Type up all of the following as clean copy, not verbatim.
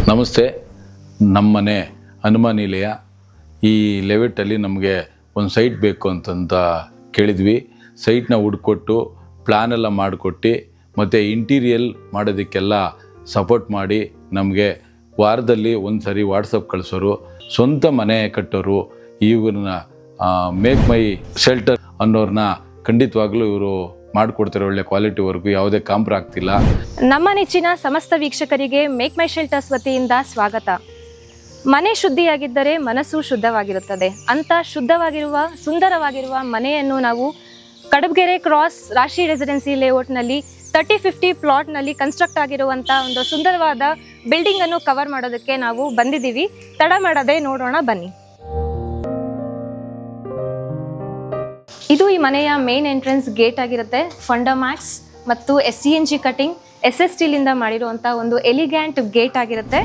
ನಮಸ್ತೆ. ನಮ್ಮನೆ ಹನುಮಾನ್ ನಿಲಯ ಈ ಲೆವೆಟಲ್ಲಿ ನಮಗೆ ಒಂದು ಸೈಟ್ ಬೇಕು ಅಂತಂತ ಕೇಳಿದ್ವಿ. ಸೈಟ್ನ ಹುಡ್ಕೊಟ್ಟು ಪ್ಲ್ಯಾನೆಲ್ಲ ಮಾಡಿಕೊಟ್ಟು ಮತ್ತು ಇಂಟೀರಿಯಲ್ ಮಾಡೋದಕ್ಕೆಲ್ಲ ಸಪೋರ್ಟ್ ಮಾಡಿ ನಮಗೆ ವಾರದಲ್ಲಿ ಒಂದು ಸರಿ ವಾಟ್ಸಪ್ ಕಳಿಸೋರು, ಸ್ವಂತ ಮನೆ ಕಟ್ಟೋರು, ಇವ್ರನ್ನ ಮೇಕ್ ಮೈ ಶೆಲ್ಟರ್ ಅನ್ನೋರನ್ನ ಖಂಡಿತವಾಗ್ಲೂ ಇವರು ಮಾಡಿಕೊಡ್ತಾರೆ. ಒಳ್ಳೆ ಕ್ವಾಲಿಟಿ ವರ್ಕು, ಯಾವುದೇ ಕಾಂಪ್ರ ಆಗ್ತಿಲ್ಲ. ನಮ್ಮ ನೆಚ್ಚಿನ ಸಮಸ್ತ ವೀಕ್ಷಕರಿಗೆ ಮೇಕ್ ಮೈ ಶೆಲ್ಟರ್ಸ್ ವತಿಯಿಂದ ಸ್ವಾಗತ. ಮನೆ ಶುದ್ಧಿಯಾಗಿದ್ದರೆ ಮನಸ್ಸು ಶುದ್ಧವಾಗಿರುತ್ತದೆ. ಅಂತ ಶುದ್ಧವಾಗಿರುವ ಸುಂದರವಾಗಿರುವ ಮನೆಯನ್ನು ನಾವು ಕಡಬಗೆರೆ ಕ್ರಾಸ್ ರಾಶಿ ರೆಸಿಡೆನ್ಸಿ ಲೇಔಟ್ನಲ್ಲಿ 30-50 ಪ್ಲಾಟ್ನಲ್ಲಿ ಕನ್ಸ್ಟ್ರಕ್ಟ್ ಆಗಿರುವಂಥ ಒಂದು ಸುಂದರವಾದ ಬಿಲ್ಡಿಂಗನ್ನು ಕವರ್ ಮಾಡೋದಕ್ಕೆ ನಾವು ಬಂದಿದ್ದೀವಿ. ತಡ ಮಾಡದೆ ನೋಡೋಣ ಬನ್ನಿ. ಇದು ಈ ಮನೆಯ ಮೇನ್ ಎಂಟ್ರೆನ್ಸ್ ಗೇಟ್ ಆಗಿರುತ್ತೆ. ಫಂಡಮ್ಯಾಕ್ಸ್ ಮತ್ತು SCNG ಕಟಿಂಗ್ SS ಸ್ಟೀಲಿಂದ ಮಾಡಿರುವಂಥ ಒಂದು ಎಲಿಗ್ಯಾಂಟ್ ಗೇಟ್ ಆಗಿರುತ್ತೆ.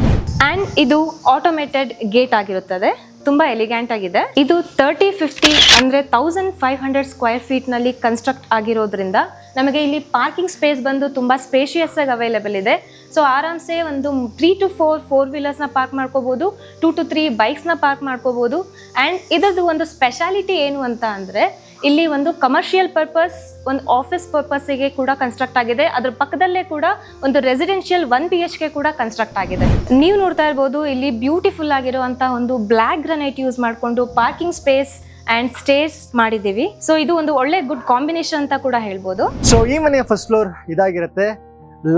ಆ್ಯಂಡ್ ಇದು ಆಟೋಮೇಟೆಡ್ ಗೇಟ್ ಆಗಿರುತ್ತದೆ. ತುಂಬ ಎಲಿಗ್ಯಾಂಟ್ ಆಗಿದೆ. ಇದು 30-50 ಅಂದರೆ 1500 ಸ್ಕ್ವೇರ್ ಫೀಟ್ನಲ್ಲಿ ಕನ್ಸ್ಟ್ರಕ್ಟ್ ಆಗಿರೋದ್ರಿಂದ ನಮಗೆ ಇಲ್ಲಿ ಪಾರ್ಕಿಂಗ್ ಸ್ಪೇಸ್ ಬಂದು ತುಂಬ ಸ್ಪೇಷಿಯಸ್ ಆಗಿ ಅವೈಲೇಬಲ್ ಇದೆ. ಸೊ ಆರಾಮ್ಸೆ ಒಂದು 3 to 4 4-ವೀಲರ್ಸ್ನ ಪಾರ್ಕ್ ಮಾಡ್ಕೋಬೋದು, 2 to 3 ಬೈಕ್ಸ್ನ ಪಾರ್ಕ್ ಮಾಡ್ಕೋಬೋದು. ಆ್ಯಂಡ್ ಇದರದ್ದು ಒಂದು ಸ್ಪೆಷಾಲಿಟಿ ಏನು ಅಂತ ಅಂದರೆ ಇಲ್ಲಿ ಒಂದು ಕಮರ್ಷಿಯಲ್ ಪರ್ಪಸ್, ಒಂದು ಆಫೀಸ್ ಪರ್ಪಸ್ಸಿಗೆ ಕೂಡ ಕನ್ಸ್ಟ್ರಕ್ಟ್ ಆಗಿದೆ. ಅದ್ರ ಪಕ್ಕದಲ್ಲೇ ಕೂಡ ಒಂದು ರೆಸಿಡೆನ್ಷಿಯಲ್ 1 BHK ಕೂಡ ಕನ್ಸ್ಟ್ರಕ್ಟ್ ಆಗಿದೆ. ನೀವು ನೋಡ್ತಾ ಇರ್ಬೋದು ಇಲ್ಲಿ ಬ್ಯೂಟಿಫುಲ್ ಆಗಿರುವಂಥ ಒಂದು ಬ್ಲ್ಯಾಕ್ ಗ್ರಾನೈಟ್ ಯೂಸ್ ಮಾಡಿಕೊಂಡು ಪಾರ್ಕಿಂಗ್ ಸ್ಪೇಸ್ ಆ್ಯಂಡ್ ಸ್ಟೇರ್ಸ್ ಮಾಡಿದ್ದೀವಿ. ಸೊ ಇದು ಒಂದು ಒಳ್ಳೆ ಗುಡ್ ಕಾಂಬಿನೇಷನ್ ಅಂತ ಕೂಡ ಹೇಳ್ಬೋದು. ಸೊ ಈ ಮನೆಯ ಫಸ್ಟ್ ಫ್ಲೋರ್ ಇದಾಗಿರುತ್ತೆ.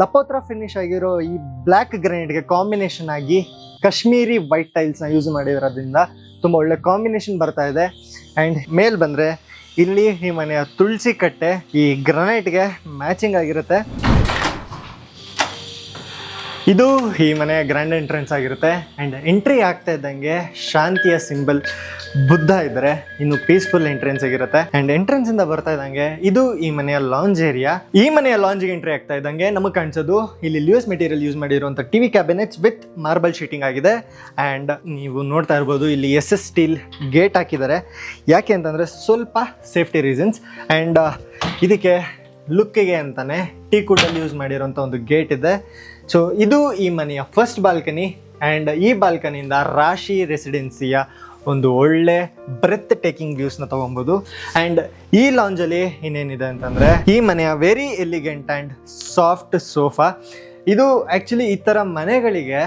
ಲಪೋತ್ರ ಫಿನಿಶ್ ಆಗಿರೋ ಈ ಬ್ಲ್ಯಾಕ್ ಗ್ರಾನೈಟ್ಗೆ ಕಾಂಬಿನೇಷನ್ ಆಗಿ ಕಾಶ್ಮೀರಿ ವೈಟ್ ಟೈಲ್ಸ್ನ ಯೂಸ್ ಮಾಡಿರೋದ್ರಿಂದ ತುಂಬ ಒಳ್ಳೆ ಕಾಂಬಿನೇಷನ್ ಬರ್ತಾ ಇದೆ. ಆ್ಯಂಡ್ ಮೇಲ್ ಬಂದರೆ ಇಲ್ಲಿ ಈ ಮನೆಯ ತುಳಸಿ ಕಟ್ಟೆ ಈ ಗ್ರಾನೈಟ್ಗೆ ಮ್ಯಾಚಿಂಗ್ ಆಗಿರುತ್ತೆ. ಇದು ಈ ಮನೆಯ ಗ್ರ್ಯಾಂಡ್ ಎಂಟ್ರೆನ್ಸ್ ಆಗಿರುತ್ತೆ. ಆ್ಯಂಡ್ ಎಂಟ್ರಿ ಆಗ್ತಾ ಇದ್ದಂಗೆ ಶಾಂತಿಯ ಸಿಂಬಲ್ ಬುದ್ಧ ಇದ್ದರೆ ಇನ್ನು ಪೀಸ್ಫುಲ್ ಎಂಟ್ರೆನ್ಸ್ ಆಗಿರುತ್ತೆ. ಆ್ಯಂಡ್ ಎಂಟ್ರೆನ್ಸ್ ಇಂದ ಬರ್ತಾ ಇದ್ದಂಗೆ ಇದು ಈ ಮನೆಯ ಲಾಂಜ್ ಏರಿಯಾ. ಈ ಮನೆಯ ಲಾಂಜಿಗೆ ಎಂಟ್ರಿ ಆಗ್ತಾ ಇದ್ದಂಗೆ ನಮಗೆ ಕಾಣಿಸೋದು ಇಲ್ಲಿ ಲ್ಯೂಸ್ ಮೆಟೀರಿಯಲ್ ಯೂಸ್ ಮಾಡಿರುವಂಥ TV cabinets with marble sheeting ಆಗಿದೆ. ಆ್ಯಂಡ್ ನೀವು ನೋಡ್ತಾ ಇರ್ಬೋದು ಇಲ್ಲಿ SS ಸ್ಟೀಲ್ ಗೇಟ್ ಹಾಕಿದ್ದಾರೆ. ಯಾಕೆ ಅಂತಂದರೆ ಸ್ವಲ್ಪ ಸೇಫ್ಟಿ ರೀಸನ್ಸ್. ಆ್ಯಂಡ್ ಇದಕ್ಕೆ ಲುಕ್ಕಿಗೆ ಅಂತಾನೆ ಟೀಕುಡ್ಡಲ್ಲಿ ಯೂಸ್ ಮಾಡಿರೋಂಥ ಒಂದು ಗೇಟ್ ಇದೆ. ಸೊ ಇದು ಈ ಮನೆಯ ಫಸ್ಟ್ ಬಾಲ್ಕನಿ. ಆ್ಯಂಡ್ ಈ ಬಾಲ್ಕನಿಯಿಂದ ರಾಶಿ ರೆಸಿಡೆನ್ಸಿಯ ಒಂದು ಒಳ್ಳೆ ಬ್ರೆತ್ ಟೇಕಿಂಗ್ ವ್ಯೂಸ್ನ ತೊಗೊಬೋದು. ಆ್ಯಂಡ್ ಈ ಲಾಂಜಲ್ಲಿ ಇನ್ನೇನಿದೆ ಅಂತಂದರೆ ಈ ಮನೆಯ very elegant and soft sofa. ಇದು ಆ್ಯಕ್ಚುಲಿ ಈ ಥರ ಮನೆಗಳಿಗೆ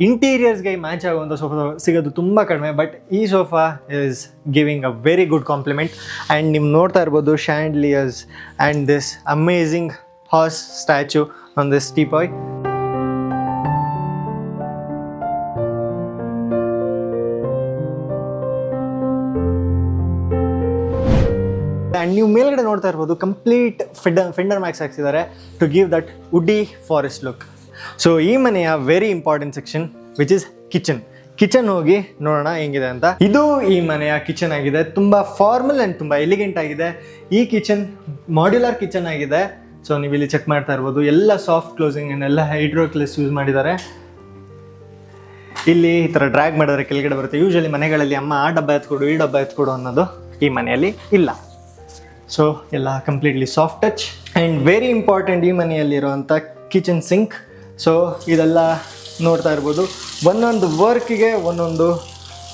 ಇಂಟೀರಿಯರ್ಸ್ಗೆ ಮ್ಯಾಚ್ ಆಗುವಂಥ ಸೋಫಾ ಸಿಗೋದು ತುಂಬ ಕಡಿಮೆ. ಬಟ್ ಈ sofa is giving a very good compliment. And ನೀವು ನೋಡ್ತಾ ಇರ್ಬೋದು chandeliers and this amazing horse statue on this teapoy. And ನೀವು ಮೇಲ್ಗಡೆ ನೋಡ್ತಾ ಇರ್ಬೋದು ಕಂಪ್ಲೀಟ್ ಫೆಂಡರ್ ಮ್ಯಾಕ್ಸ್ ಹಾಕ್ಸಿದ್ದಾರೆ to give that woody forest look. So ಈ ಮನೆಯ very important section which is kitchen ಹೋಗಿ ನೋಡೋಣ ಹೆಂಗಿದೆ ಅಂತ. ಇದು ಈ ಮನೆಯ ಕಿಚನ್ ಆಗಿದೆ. ತುಂಬ ಫಾರ್ಮಲ್ ಆ್ಯಂಡ್ ತುಂಬ ಎಲಿಗೆಂಟ್ ಆಗಿದೆ. ಈ ಕಿಚನ್ ಮಾಡ್ಯುಲರ್ ಕಿಚನ್ ಆಗಿದೆ. ಸೊ ನೀವು ಇಲ್ಲಿ ಚೆಕ್ ಮಾಡ್ತಾ ಇರ್ಬೋದು ಎಲ್ಲ ಸಾಫ್ಟ್ ಕ್ಲೋಸಿಂಗ್ ಆ್ಯಂಡ್ ಎಲ್ಲ ಹೈಡ್ರೋಕ್ಲಿಸ್ ಯೂಸ್ ಮಾಡಿದ್ದಾರೆ. ಇಲ್ಲಿ ಈ ಥರ ಡ್ರ್ಯಾಗ್ ಮಾಡಿದ್ರೆ ಕೆಳಗಡೆ ಬರುತ್ತೆ. ಯೂಶಲಿ ಮನೆಗಳಲ್ಲಿ ಅಮ್ಮ ಆ ಡಬ್ಬ ಎತ್ಕೊಡು ಈ ಡಬ್ಬ ಎತ್ಕೊಡು ಅನ್ನೋದು ಈ ಮನೆಯಲ್ಲಿ ಇಲ್ಲ. ಸೊ ಎಲ್ಲ completely soft touch. And very important ಈ ಮನೆಯಲ್ಲಿರುವಂಥ ಕಿಚನ್ ಸಿಂಕ್. ಸೊ ಇದೆಲ್ಲ ನೋಡ್ತಾ ಇರ್ಬೋದು ಒಂದೊಂದು ವರ್ಕಿಗೆ ಒಂದೊಂದು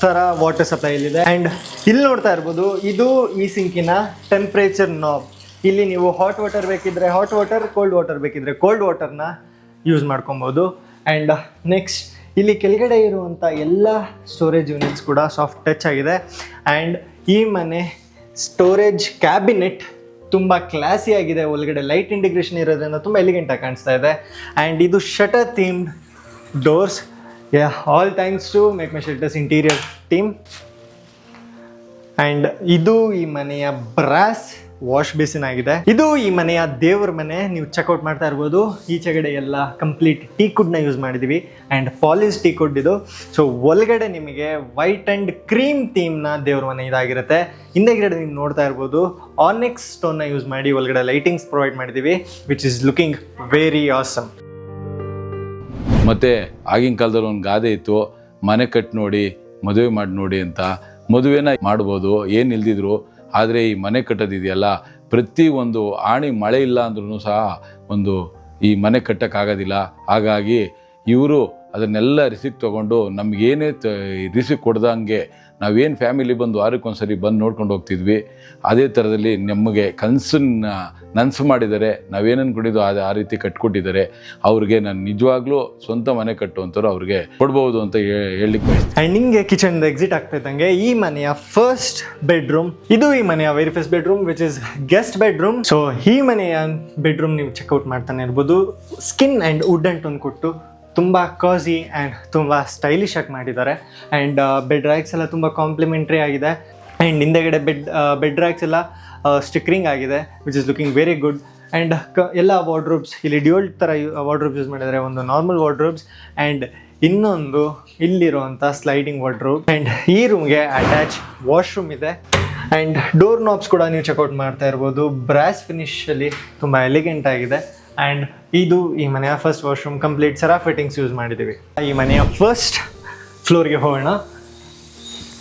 ಥರ ವಾಟರ್ ಸಪ್ಲೈ ಇಲ್ಲಿದೆ. ಆ್ಯಂಡ್ ಇಲ್ಲಿ ನೋಡ್ತಾ ಇರ್ಬೋದು ಇದು ಈ ಸಿಂಕಿನ ಟೆಂಪ್ರೇಚರ್ ನಾಬ್. ಇಲ್ಲಿ ನೀವು ಹಾಟ್ ವಾಟರ್ ಬೇಕಿದ್ರೆ ಹಾಟ್ ವಾಟರ್, ಕೋಲ್ಡ್ ವಾಟರ್ ಬೇಕಿದ್ರೆ ಕೋಲ್ಡ್ ವಾಟರ್ನ ಯೂಸ್ ಮಾಡ್ಕೊಬೋದು. ಆ್ಯಂಡ್ ನೆಕ್ಸ್ಟ್ ಇಲ್ಲಿ ಕೆಳಗಡೆ ಇರುವಂಥ ಎಲ್ಲ ಸ್ಟೋರೇಜ್ ಯೂನಿಟ್ಸ್ ಕೂಡ ಸಾಫ್ಟ್ ಟಚ್ ಆಗಿದೆ. ಆ್ಯಂಡ್ ಈ ಮನೆ ಸ್ಟೋರೇಜ್ ಕ್ಯಾಬಿನೆಟ್ ತುಂಬ ಕ್ಲಾಸಿ ಆಗಿದೆ. ಒಳಗಡೆ ಲೈಟ್ ಇಂಟಿಗ್ರೇಷನ್ ಇರೋದ್ರಿಂದ ತುಂಬ ಎಲಿಗೆಂಟಾಗಿ ಕಾಣಿಸ್ತಾ ಇದೆ. ಆ್ಯಂಡ್ ಇದು shutter themed doors. All thanks to make my shelters interior team. And ಇದು ಈ ಮನೆಯ ಬ್ರಾಸ್ ವಾಶ್ ಬೇಸಿನ್ ಆಗಿದೆ. ಇದು ಈ ಮನೆಯ ದೇವ್ರ ಮನೆ. ನೀವು ಚೆಕ್ಔಟ್ ಮಾಡ್ತಾ ಇರ್ಬೋದು. ಈಚೆಗಡೆ ಎಲ್ಲ ಕಂಪ್ಲೀಟ್ ಟೀಕುಡ್ನ ಯೂಸ್ ಮಾಡಿದ್ದೀವಿ ಆ್ಯಂಡ್ ಪಾಲಿಶ್ ಟೀಕುಡ್ ಇದು. ಸೊ ಒಳಗಡೆ ನಿಮಗೆ ವೈಟ್ ಆ್ಯಂಡ್ ಕ್ರೀಮ್ ಥೀಮ್ನ ದೇವ್ರ ಮನೆ ಇದಾಗಿರುತ್ತೆ. ಹಿಂದೆಗಡೆ ನೀವು ನೋಡ್ತಾ ಇರ್ಬೋದು ಆನೆಕ್ಸ್ ಸ್ಟೋನ್ನ ಯೂಸ್ ಮಾಡಿ ಒಳಗಡೆ ಲೈಟಿಂಗ್ಸ್ ಪ್ರೊವೈಡ್ ಮಾಡಿದ್ದೀವಿ which is looking very awesome. ಮತ್ತು ಆಗಿನ ಕಾಲದಲ್ಲಿ ಒಂದು ಗಾದೆ ಇತ್ತು, ಮನೆ ಕಟ್ಟಿ ನೋಡಿ ಮದುವೆ ಮಾಡಿ ನೋಡಿ ಅಂತ. ಮದುವೆನ ಮಾಡ್ಬೋದು ಏನಿಲ್ದಿದ್ರು, ಆದರೆ ಈ ಮನೆ ಕಟ್ಟೋದಿದೆಯಲ್ಲ ಪ್ರತಿ ಒಂದು ಆಣಿ ಮಳೆ ಇಲ್ಲ ಅಂದ್ರೂ ಸಹ ಒಂದು ಈ ಮನೆ ಕಟ್ಟೋಕ್ಕಾಗೋದಿಲ್ಲ. ಹಾಗಾಗಿ ಇವರು ಅದನ್ನೆಲ್ಲ ರಿಸಿಕ್ ತೊಗೊಂಡು ನಮಗೇನೇ ರಿಸಿಕ್ ಕೊಡ್ದಂಗೆ ನಾವೇನು ಫ್ಯಾಮಿಲಿ ಬಂದು ವಾರಕ್ಕೊಂದ್ಸರಿ ಬಂದು ನೋಡ್ಕೊಂಡು ಹೋಗ್ತಿದ್ವಿ, ಅದೇ ಥರದಲ್ಲಿ ನಮಗೆ ನನಸು ಮಾಡಿದ್ದಾರೆ. ನಾವೇನು ಅಂದ್ಕೊಂಡಿದ್ದು ಆ ರೀತಿ ಕಟ್ಕೊಟ್ಟಿದ್ದಾರೆ. ಅವ್ರಿಗೆ ನಾನು ನಿಜವಾಗ್ಲೂ ಸ್ವಂತ ಮನೆ ಕಟ್ಟುವಂಥವ್ರು ಅವ್ರಿಗೆ ಕೊಡ್ಬೋದು ಅಂತ ಹೇಳಲಿಕ್ಕೆ ಬಯಸ್ತೀನಿ. ಆ್ಯಂಡ್ ನಿಮಗೆ ಕಿಚನ್ ಎಕ್ಸಿಟ್ ಆಗ್ತಾ ಇದ್ದಂಗೆ ಈ ಮನೆಯ ಫಸ್ಟ್ ಬೆಡ್ರೂಮ್, ಇದು ಈ ಮನೆಯ very first bedroom which is guest bedroom. So ಈ ಮನೆಯ ಬೆಡ್ರೂಮ್ ನೀವು ಚೆಕ್ಔಟ್ ಮಾಡ್ತಾನೆ ಇರ್ಬೋದು. Skin and wood and tone ಕೊಟ್ಟು ತುಂಬ ಕಾಸಿ ಆ್ಯಂಡ್ ತುಂಬ ಸ್ಟೈಲಿಶ್ ಆಗಿ ಮಾಡಿದ್ದಾರೆ. ಆ್ಯಂಡ್ ಬೆಡ್ ರ್ಯಾಕ್ಸ್ ಎಲ್ಲ ತುಂಬ ಕಾಂಪ್ಲಿಮೆಂಟ್ರಿ ಆಗಿದೆ. ಆ್ಯಂಡ್ ಹಿಂದೆಗಡೆ ಬೆಡ್ ರ್ಯಾಕ್ಸ್ ಎಲ್ಲ ಸ್ಟಿಕ್ರಿಂಗ್ ಆಗಿದೆ which is looking very good. And ಎಲ್ಲ ವಾರ್ಡ್ರೋಬ್ಸ್ ಇಲ್ಲಿ ಡ್ಯೂಯಲ್ ಥರ ವಾರ್ಡ್ರೋಬ್ಸ್ ಯೂಸ್ ಮಾಡಿದ್ದಾರೆ. ಒಂದು ನಾರ್ಮಲ್ ವಾರ್ಡ್ರೋಬ್ಸ್ ಆ್ಯಂಡ್ ಇನ್ನೊಂದು ಇಲ್ಲಿರುವಂಥ ಸ್ಲೈಡಿಂಗ್ ವಾರ್ಡ್ರೋಬ್. ಆ್ಯಂಡ್ ಈ ರೂಮ್ಗೆ ಅಟ್ಯಾಚ್ ವಾಶ್ರೂಮ್ ಇದೆ. ಆ್ಯಂಡ್ ಡೋರ್ ನಾಬ್ಸ್ ಕೂಡ ನೀವು ಚೆಕ್ಔಟ್ ಮಾಡ್ತಾ ಇರ್ಬೋದು. ಬ್ರಾಸ್ ಫಿನಿಶಲ್ಲಿ ತುಂಬ ಎಲಿಗೆಂಟ್ ಆಗಿದೆ. ಆ್ಯಂಡ್ ಇದು ಈ ಮನೆಯ first washroom. Complete Cera fittings use ಮಾಡಿದ್ದೀವಿ. ಈ ಮನೆಯ ಫಸ್ಟ್ ಫ್ಲೋರ್ಗೆ ಹೋಗೋಣ.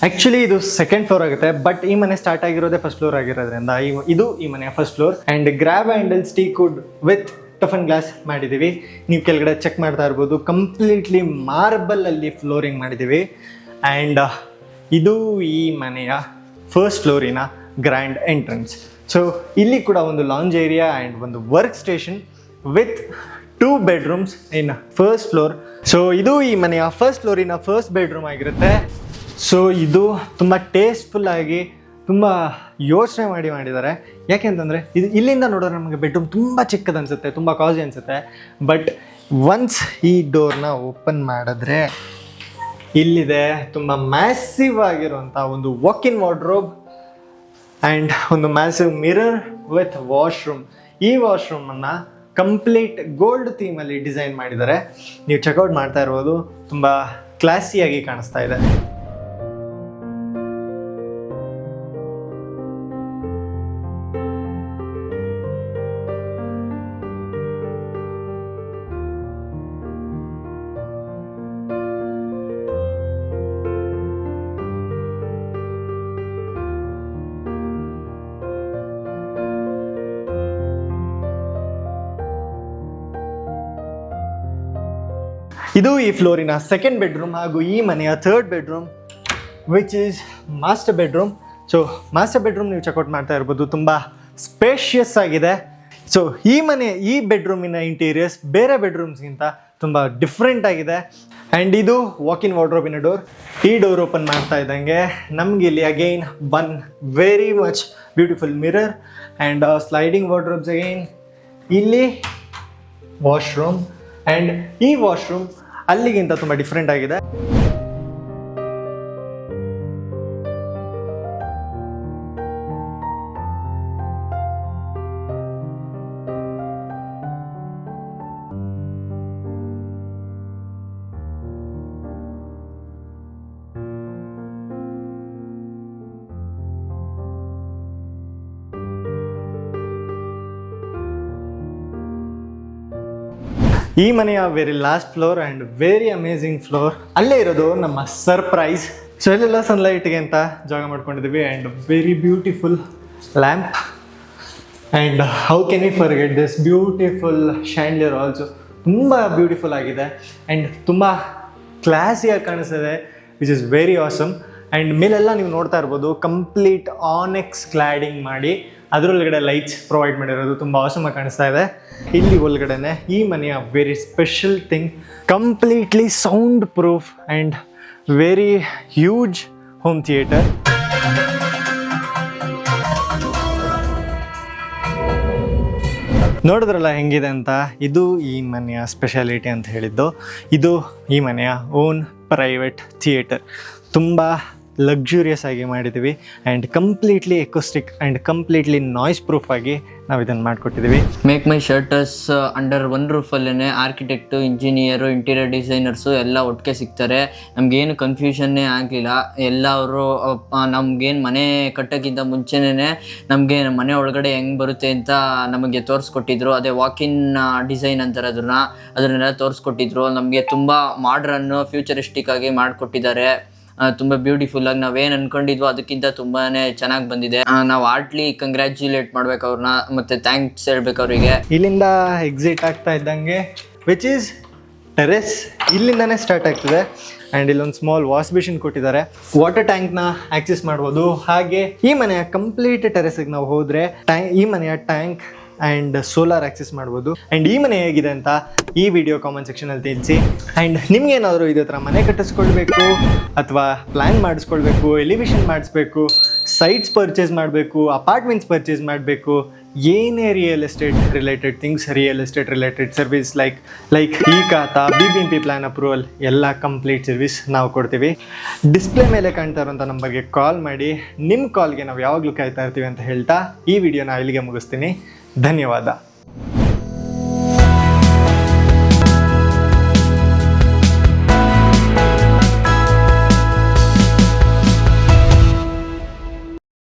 ಆ್ಯಕ್ಚುಲಿ ಇದು ಸೆಕೆಂಡ್ ಫ್ಲೋರ್ ಆಗುತ್ತೆ, ಬಟ್ ಈ ಮನೆ ಸ್ಟಾರ್ಟ್ ಆಗಿರೋದೇ ಫಸ್ಟ್ ಫ್ಲೋರ್ ಆಗಿರೋದ್ರಿಂದ ಇದು ಈ ಮನೆಯ first floor. And grab handle teak wood with toughen glass ಮಾಡಿದ್ದೀವಿ. ನೀವು ಕೆಳಗಡೆ ಚೆಕ್ ಮಾಡ್ತಾ ಇರ್ಬೋದು, ಕಂಪ್ಲೀಟ್ಲಿ ಮಾರ್ಬಲಲ್ಲಿ ಫ್ಲೋರಿಂಗ್ ಮಾಡಿದ್ದೀವಿ. ಆ್ಯಂಡ್ ಇದು ಈ ಮನೆಯ ಫಸ್ಟ್ ಫ್ಲೋರಿನ ಗ್ರ್ಯಾಂಡ್ ಎಂಟ್ರೆನ್ಸ್. ಸೊ ಇಲ್ಲಿ ಕೂಡ ಒಂದು ಲಾಂಜ್ ಏರಿಯಾ ಆ್ಯಂಡ್ ಒಂದು work station with 2 bedrooms in first floor. So ಇದು ಈ ಮನೆಯ ಫಸ್ಟ್ ಫ್ಲೋರಿನ ಫಸ್ಟ್ ಬೆಡ್ರೂಮ್ ಆಗಿರುತ್ತೆ. ಸೊ ಇದು ತುಂಬ ಟೇಸ್ಟ್ಫುಲ್ ಆಗಿ ತುಂಬ ಯೋಚನೆ ಮಾಡಿದ್ದಾರೆ. ಯಾಕೆಂತಂದರೆ ಇದು ಇಲ್ಲಿಂದ ನೋಡಿದ್ರೆ ನಮಗೆ ಬೆಡ್ರೂಮ್ ತುಂಬ ಚಿಕ್ಕದು ಅನಿಸುತ್ತೆ, ತುಂಬ ಕಾಸಿ ಅನಿಸುತ್ತೆ. ಬಟ್ ಒನ್ಸ್ ಈ ಡೋರ್ನ ಓಪನ್ ಮಾಡಿದ್ರೆ ಇಲ್ಲಿದೆ ತುಂಬ ಮ್ಯಾಸಿವ್ ಆಗಿರುವಂಥ ಒಂದು ವಾಕ್ ಇನ್ ವಾರ್ಡ್ರೋಬ್ ಆ್ಯಂಡ್ ಒಂದು ಮ್ಯಾಸಿವ್ ಮಿರರ್ ವಿತ್ ವಾಶ್ರೂಮ್. ಈ ವಾಶ್ರೂಮನ್ನು ಕಂಪ್ಲೀಟ್ ಗೋಲ್ಡ್ ಥೀಮಲ್ಲಿ ಡಿಸೈನ್ ಮಾಡಿದ್ದಾರೆ. ನೀವು ಚೆಕ್ಔಟ್ ಮಾಡ್ತಾ ಇರ್ಬೋದು, ತುಂಬ ಕ್ಲಾಸಿಯಾಗಿ ಕಾಣಿಸ್ತಾ ಇದೆ. ಇದು ಈ ಫ್ಲೋರಿನ ಸೆಕೆಂಡ್ ಬೆಡ್ರೂಮ್ ಹಾಗೂ ಈ ಮನೆಯ third bedroom which is master bedroom. So master bedroom ನೀವು ಚೆಕ್ಔಟ್ ಮಾಡ್ತಾ ಇರ್ಬೋದು, ತುಂಬ ಸ್ಪೇಷಿಯಸ್ ಆಗಿದೆ. ಸೊ ಈ ಬೆಡ್ರೂಮಿನ ಇಂಟೀರಿಯರ್ಸ್ ಬೇರೆ ಬೆಡ್ರೂಮ್ಸ್ಗಿಂತ ತುಂಬ ಡಿಫ್ರೆಂಟ್ ಆಗಿದೆ. ಆ್ಯಂಡ್ ಇದು ವಾಕ್ ಇನ್ ವಾರ್ಡ್ರೋಬಿನ ಡೋರ್. ಈ ಡೋರ್ ಓಪನ್ ಮಾಡ್ತಾ ಇದ್ದಂಗೆ ನಮಗೆ ಇಲ್ಲಿ again one very much beautiful mirror and sliding wardrobes. Again ಇಲ್ಲಿ ವಾಶ್ರೂಮ್ ಆ್ಯಂಡ್ ಈ ವಾಶ್ರೂಮ್ ಅಲ್ಲಿಗಿಂತ ತುಂಬ ಡಿಫ್ರೆಂಟ್ ಆಗಿದೆ. ಈ ಮನೆಯ very last floor and very amazing floor. ಅಲ್ಲೇ ಇರೋದು ನಮ್ಮ ಸರ್ಪ್ರೈಸ್. ಸೊ ಇಲ್ಲೆಲ್ಲ ಸನ್ಲೈಟ್ಗೆ ಅಂತ ಜಾಗ ಮಾಡ್ಕೊಂಡಿದ್ದೀವಿ. And very beautiful lamp and how can we forget this beautiful chandelier also. ತುಂಬ ಬ್ಯೂಟಿಫುಲ್ ಆಗಿದೆ ಆ್ಯಂಡ್ ತುಂಬ ಕ್ಲಾಸಿಯಾಗಿ ಕಾಣಿಸ್ತಿದೆ which is very awesome. And ಮೇಲೆಲ್ಲ ನೀವು ನೋಡ್ತಾ ಇರ್ಬೋದು ಕಂಪ್ಲೀಟ್ ಆನೆಕ್ಸ್ ಕ್ಲಾಡಿಂಗ್ ಮಾಡಿ ಅದರೊಳಗಡೆ ಲೈಟ್ಸ್ ಪ್ರೊವೈಡ್ ಮಾಡಿರೋದು ತುಂಬ ಆಸಮಾಗಿ ಕಾಣಿಸ್ತಾ ಇದೆ. ಇಲ್ಲಿ ಒಳಗಡೆನೆ ಈ ಮನೆಯ very special thing, completely sound proof and very huge home theatre. ನೋಡಿದ್ರಲ್ಲ ಹೆಂಗಿದೆ ಅಂತ. ಇದು ಈ ಮನೆಯ ಸ್ಪೆಷಾಲಿಟಿ ಅಂತ ಹೇಳಿದ್ದು. ಇದು ಈ ಮನೆಯ ಓನ್ ಪ್ರೈವೇಟ್ ಥಿಯೇಟರ್. ತುಂಬ ಲಕ್ಸುರಿಯಸ್ ಆಗಿ ಮಾಡಿದ್ದೀವಿ and completely acoustic and completely noise proof ಆಗಿ ನಾವು ಇದನ್ನು ಮಾಡಿಕೊಟ್ಟಿದ್ದೀವಿ. ಮೇಕ್ ಮೈ ಶರ್ಟರ್ಸ್ ಅಂಡರ್ ಒನ್ ರೂಫಲ್ಲೇ ಆರ್ಕಿಟೆಕ್ಟು, ಇಂಜಿನಿಯರು, ಇಂಟೀರಿಯರ್ ಡಿಸೈನರ್ಸು ಎಲ್ಲ ಒಟ್ಟಿಗೆ ಸಿಗ್ತಾರೆ. ನಮಗೇನು ಕನ್ಫ್ಯೂಷನ್ನೇ ಆಗಲಿಲ್ಲ. ಎಲ್ಲವರು ನಮಗೇನು ಮನೆ ಕಟ್ಟೋಕ್ಕಿಂತ ಮುಂಚೆನೇ ನಮಗೆ ಮನೆ ಒಳಗಡೆ ಹೆಂಗೆ ಬರುತ್ತೆ ಅಂತ ನಮಗೆ ತೋರಿಸ್ಕೊಟ್ಟಿದ್ರು. ಅದೇ ವಾಕಿನ್ ಡಿಸೈನ್ ಅಂತಾರೆ ಅದನ್ನೆಲ್ಲ ತೋರಿಸ್ಕೊಟ್ಟಿದ್ರು. ನಮಗೆ ತುಂಬ ಮಾಡ್ರನ್ನು ಫ್ಯೂಚರಿಸ್ಟಿಕ್ ಆಗಿ ಮಾಡಿಕೊಟ್ಟಿದ್ದಾರೆ. ತುಂಬ ಬ್ಯೂಟಿಫುಲ್ಲಾಗಿ ನಾವೇನು ಅಂದ್ಕೊಂಡಿದ್ವೋ ಅದಕ್ಕಿಂತ ತುಂಬಾ ಚೆನ್ನಾಗಿ ಬಂದಿದೆ. ನಾವು ಆರ್ಟ್ಲಿ ಕಂಗ್ರ್ಯಾಚುಲೇಟ್ ಮಾಡ್ಬೇಕು ಅವ್ರನ್ನ, ಮತ್ತು ಥ್ಯಾಂಕ್ಸ್ ಹೇಳ್ಬೇಕು ಅವರಿಗೆ. ಇಲ್ಲಿಂದ ಎಕ್ಸಿಟ್ ಆಗ್ತಾ ಇದ್ದಂಗೆ ವಿಚ್ ಈಸ್ ಟೆರೆಸ್ ಇಲ್ಲಿಂದನೇ ಸ್ಟಾರ್ಟ್ ಆಗ್ತದೆ. ಆ್ಯಂಡ್ ಇಲ್ಲೊಂದು ಸ್ಮಾಲ್ ವಾಶ್ ಬೇಸಿನ್ ಕೊಟ್ಟಿದ್ದಾರೆ. ವಾಟರ್ ಟ್ಯಾಂಕ್ನ ಆಕ್ಸೆಸ್ ಮಾಡ್ಬೋದು. ಹಾಗೆ ಈ ಮನೆಯ ಕಂಪ್ಲೀಟ್ ಟೆರೆಸ್ಗೆ ನಾವು ಹೋದರೆ ಈ ಮನೆಯ ಟ್ಯಾಂಕ್ ಆ್ಯಂಡ್ ಸೋಲಾರ್ ಆಕ್ಸೆಸ್ ಮಾಡ್ಬೋದು. ಆ್ಯಂಡ್ ಈ ಮನೆ ಹೇಗಿದೆ ಅಂತ ಈ ವಿಡಿಯೋ ಕಾಮೆಂಟ್ ಸೆಕ್ಷನಲ್ಲಿ ತಿಳಿಸಿ. ಆ್ಯಂಡ್ ನಿಮ್ಗೇನಾದರೂ ಇದೇ ಥರ ಮನೆ ಕಟ್ಟಿಸ್ಕೊಳ್ಬೇಕು ಅಥವಾ ಪ್ಲ್ಯಾನ್ ಮಾಡಿಸ್ಕೊಳ್ಬೇಕು, ಎಲಿವೇಷನ್ ಮಾಡಿಸ್ಬೇಕು, ಸೈಟ್ಸ್ ಪರ್ಚೇಸ್ ಮಾಡಬೇಕು, ಅಪಾರ್ಟ್ಮೆಂಟ್ಸ್ ಪರ್ಚೇಸ್ ಮಾಡಬೇಕು, ಏನೇ real estate related things, real estate related service like ಈ ಖಾತಾ, BBMP ಪ್ಲ್ಯಾನ್ ಅಪ್ರೂವಲ್ ಎಲ್ಲ ಕಂಪ್ಲೀಟ್ ಸರ್ವಿಸ್ ನಾವು ಕೊಡ್ತೀವಿ. ಡಿಸ್ಪ್ಲೇ ಮೇಲೆ ಕಾಣ್ತಾ ಇರೋಂಥ ನಂಬರ್ಗೆ ಕಾಲ್ ಮಾಡಿ. ನಿಮ್ಮ ಕಾಲ್ಗೆ ನಾವು ಯಾವಾಗಲೂ ಕಾಯ್ತಾ ಇರ್ತೀವಿ ಅಂತ ಹೇಳ್ತಾ ಈ ವಿಡಿಯೋನ ಇಲ್ಲಿಗೆ ಮುಗಿಸ್ತೀನಿ. ಧನ್ಯವಾದ.